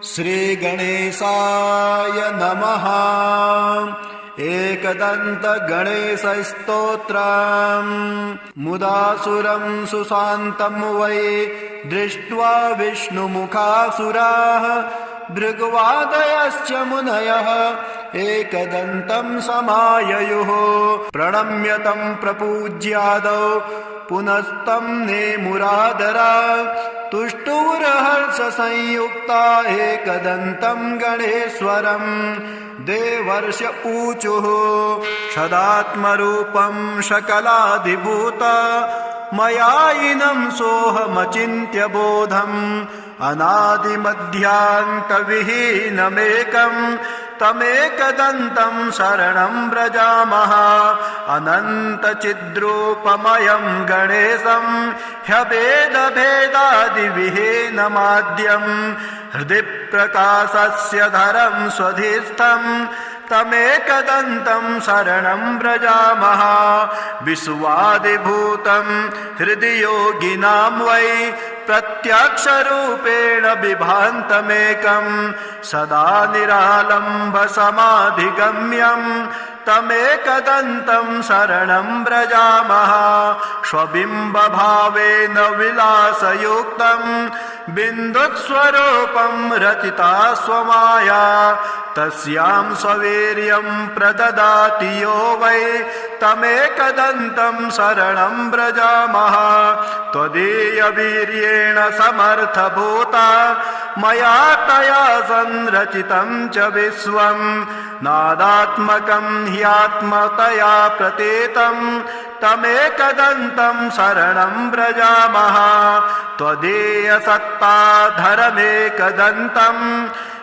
श्रीगणेशाय नमः। एकदन्तगणेशस्तोत्रम् मुदासुरं सुशान्तं वै दृष्ट्वा विष्णुमुखासुराः भृग्वादयश्च मुनयः एकदन्तं समाययुः। प्रणम्य तं प्रपूज्यादौ पुनस्तं नेमुरादरा तुष्टुरहर्षसंयुक्ता एकदन्तं गणेश्वरम्। देवर्ष ऊचुः क्षदात्मरूपं शकलाधिभूत मयायिनं सोऽहमचिन्त्य बोधम्। अनादिमध्यान्तविहीनमेकं तमेकदन्तं शरणं व्रजामः। अनन्तचिद्रूपमयं गणेशं ह्यभेदभेदादिविहीनमाद्यं हृदि प्रकाशस्य धरं स्वधिस्थं तमेकदन्तं शरणं व्रजामः। विश्वादिभूतं हृदि योगिनां वै प्रत्यक्षरूपेण बिभान्तमेकं सदा निरालम्बसमाधिगम्यं तमेकदन्तं शरणं व्रजामः। स्वबिम्बभावेन विलासयुक्तं बिन्दुस्वरूपं रचिता स्वमाया तस्यां स्ववीर्यं प्रददाति यो वै तमेकदन्तं शरणं व्रजामः। त्वदीयवीर्येण समर्थभूता मया तया संरचितं च विश्वं नादात्मकं ह्यात्मतया प्रतीतं तमेकदन्तं शरणं व्रजामः। त्वदीयसत्ताधरमेकदन्तं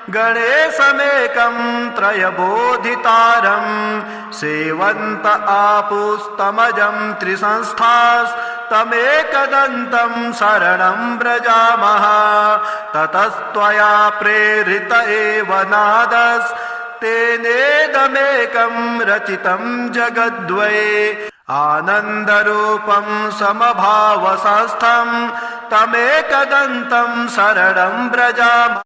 गणेशमेकं त्रयबोधितारं सेवन्त आपुस्तमजं त्रिसंस्थास्तमेकदन्तं शरणं व्रजामः। ततस्त्वया प्रेरित एव नादस्तेनेदमेकं रचितं जगद्वै आनन्दरूपं समभावसंस्थं तमेकदन्तं शरणं व्रजामः।